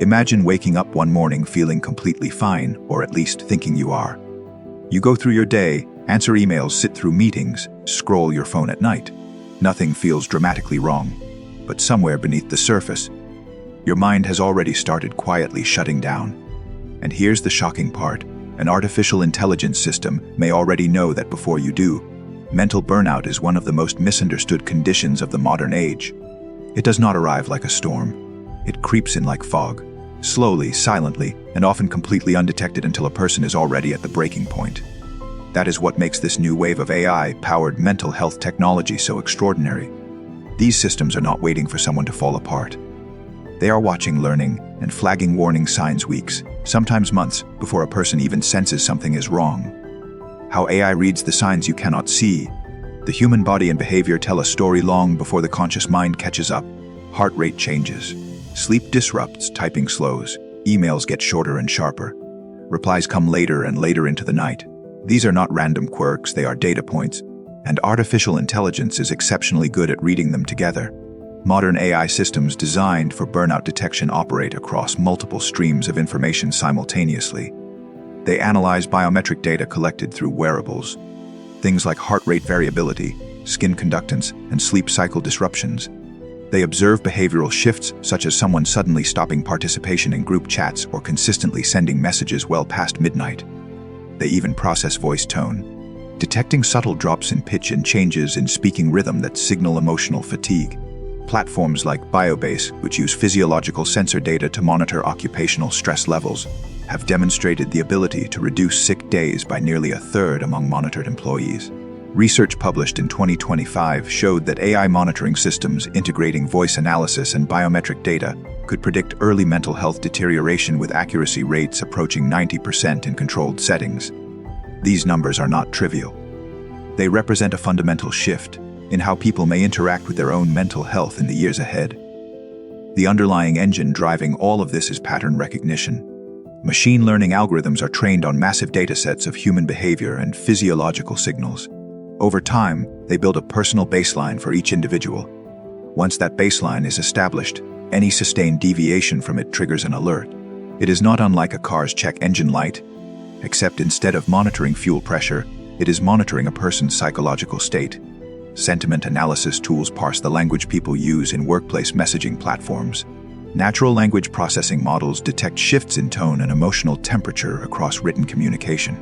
Imagine waking up one morning feeling completely fine, or at least thinking you are. You go through your day, answer emails, sit through meetings, scroll your phone at night. Nothing feels dramatically wrong. But somewhere beneath the surface, your mind has already started quietly shutting down. And here's the shocking part. An artificial intelligence system may already know that before you do. Mental burnout is one of the most misunderstood conditions of the modern age. It does not arrive like a storm. It creeps in like fog, slowly, silently, and often completely undetected until a person is already at the breaking point. That is what makes this new wave of AI-powered mental health technology so extraordinary. These systems are not waiting for someone to fall apart. They are watching, learning, and flagging warning signs weeks, sometimes months, before a person even senses something is wrong. How AI reads the signs you cannot see. The human body and behavior tell a story long before the conscious mind catches up. Heart rate changes. Sleep disrupts, typing slows. Emails get shorter and sharper. Replies come later and later into the night. These are not random quirks, they are data points. And artificial intelligence is exceptionally good at reading them together. Modern AI systems designed for burnout detection operate across multiple streams of information simultaneously. They analyze biometric data collected through wearables. Things like heart rate variability, skin conductance, and sleep cycle disruptions. They observe behavioral shifts, such as someone suddenly stopping participation in group chats or consistently sending messages well past midnight. They even process voice tone, detecting subtle drops in pitch and changes in speaking rhythm that signal emotional fatigue. Platforms like Biobase, which use physiological sensor data to monitor occupational stress levels, have demonstrated the ability to reduce sick days by nearly a third among monitored employees. Research published in 2025 showed that AI monitoring systems integrating voice analysis and biometric data could predict early mental health deterioration with accuracy rates approaching 90% in controlled settings. These numbers are not trivial. They represent a fundamental shift in how people may interact with their own mental health in the years ahead. The underlying engine driving all of this is pattern recognition. Machine learning algorithms are trained on massive datasets of human behavior and physiological signals. Over time, they build a personal baseline for each individual. Once that baseline is established, any sustained deviation from it triggers an alert. It is not unlike a car's check engine light, except instead of monitoring fuel pressure, it is monitoring a person's psychological state. Sentiment analysis tools parse the language people use in workplace messaging platforms. Natural language processing models detect shifts in tone and emotional temperature across written communication.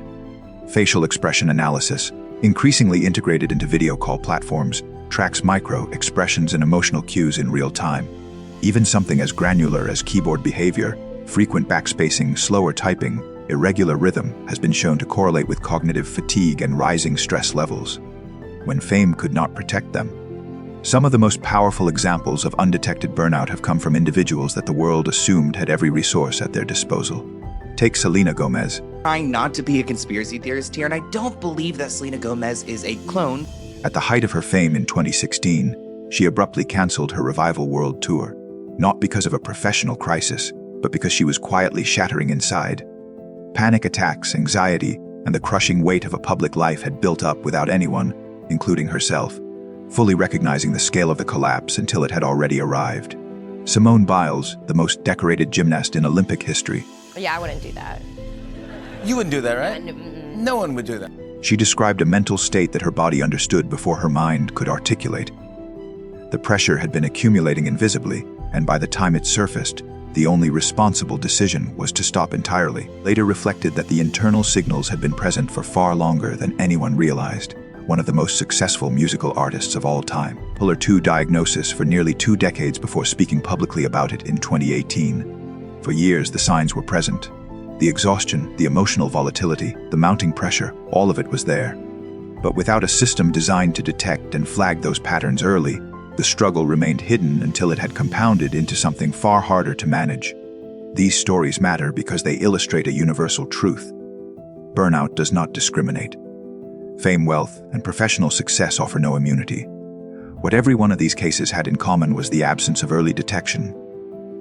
Facial expression analysis, increasingly integrated into video call platforms, tracks micro-expressions and emotional cues in real time. Even something as granular as keyboard behavior, frequent backspacing, slower typing, irregular rhythm has been shown to correlate with cognitive fatigue and rising stress levels, when fame could not protect them. Some of the most powerful examples of undetected burnout have come from individuals that the world assumed had every resource at their disposal. Take Selena Gomez. Trying not to be a conspiracy theorist here, and I don't believe that Selena Gomez is a clone. At the height of her fame in 2016, she abruptly canceled her Revival World Tour, not because of a professional crisis, but because she was quietly shattering inside. Panic attacks, anxiety, and the crushing weight of a public life had built up without anyone, including herself, fully recognizing the scale of the collapse until it had already arrived. Simone Biles, the most decorated gymnast in Olympic history. Yeah, I wouldn't do that. You wouldn't do that, right? No one would do that. She described a mental state that her body understood before her mind could articulate. The pressure had been accumulating invisibly, and by the time it surfaced, the only responsible decision was to stop entirely. Later reflected that the internal signals had been present for far longer than anyone realized. One of the most successful musical artists of all time. Bipolar II diagnosis for nearly 2 decades before speaking publicly about it in 2018. For years, the signs were present. The exhaustion, the emotional volatility, the mounting pressure, all of it was there. But without a system designed to detect and flag those patterns early, the struggle remained hidden until it had compounded into something far harder to manage. These stories matter because they illustrate a universal truth. Burnout does not discriminate. Fame, wealth, and professional success offer no immunity. What every one of these cases had in common was the absence of early detection.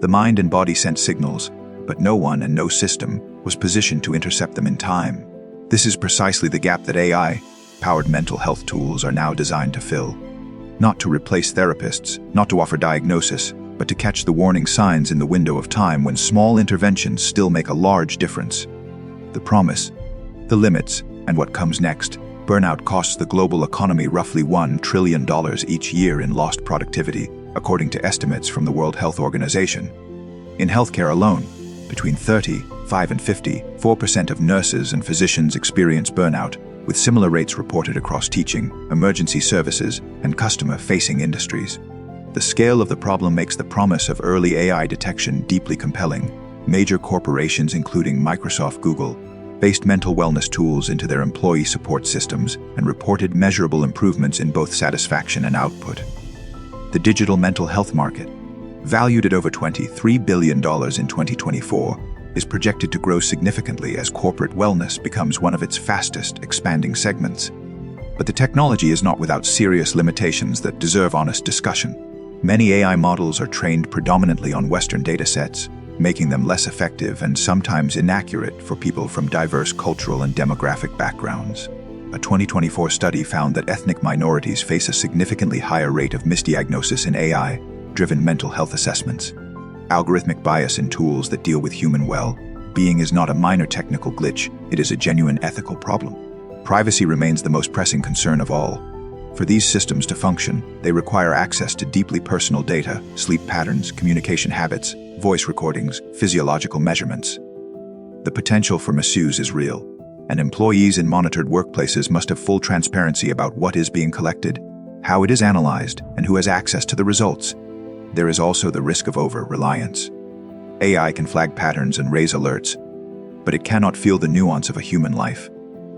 The mind and body sent signals, but no one and no system was positioned to intercept them in time. This is precisely the gap that AI-powered mental health tools are now designed to fill. Not to replace therapists, not to offer diagnosis, but to catch the warning signs in the window of time when small interventions still make a large difference. The promise, the limits, and what comes next. Burnout costs the global economy roughly $1 trillion each year in lost productivity, according to estimates from the World Health Organization. In healthcare alone, between 35 and 54% of nurses and physicians experience burnout, with similar rates reported across teaching, emergency services, and customer-facing industries. The scale of the problem makes the promise of early AI detection deeply compelling. Major corporations, including Microsoft, Google, based mental wellness tools into their employee support systems and reported measurable improvements in both satisfaction and output. The digital mental health market, valued at over $23 billion in 2024, is projected to grow significantly as corporate wellness becomes one of its fastest expanding segments. But the technology is not without serious limitations that deserve honest discussion. Many AI models are trained predominantly on Western datasets, making them less effective and sometimes inaccurate for people from diverse cultural and demographic backgrounds. A 2024 study found that ethnic minorities face a significantly higher rate of misdiagnosis in AI-driven mental health assessments. Algorithmic bias in tools that deal with human well-being is not a minor technical glitch, it is a genuine ethical problem. Privacy remains the most pressing concern of all. For these systems to function, they require access to deeply personal data, sleep patterns, communication habits, voice recordings, physiological measurements. The potential for misuse is real, and employees in monitored workplaces must have full transparency about what is being collected, how it is analyzed, and who has access to the results. There is also the risk of over-reliance. AI can flag patterns and raise alerts, but it cannot feel the nuance of a human life.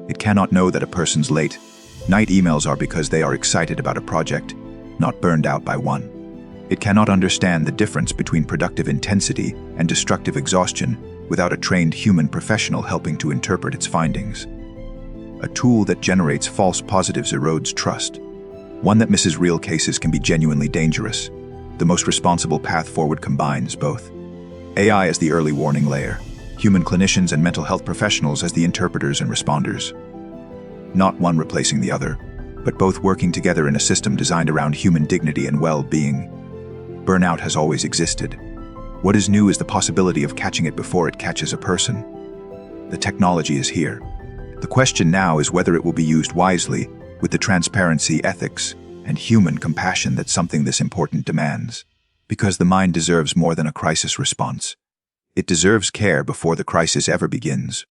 It cannot know that a person's late night emails are because they are excited about a project, not burned out by one. It cannot understand the difference between productive intensity and destructive exhaustion without a trained human professional helping to interpret its findings. A tool that generates false positives erodes trust. One that misses real cases can be genuinely dangerous. The most responsible path forward combines both. AI as the early warning layer, human clinicians and mental health professionals as the interpreters and responders. Not one replacing the other, but both working together in a system designed around human dignity and well-being. Burnout has always existed. What is new is the possibility of catching it before it catches a person. The technology is here. The question now is whether it will be used wisely, with the transparency, ethics, and human compassion that something this important demands. Because the mind deserves more than a crisis response. It deserves care before the crisis ever begins.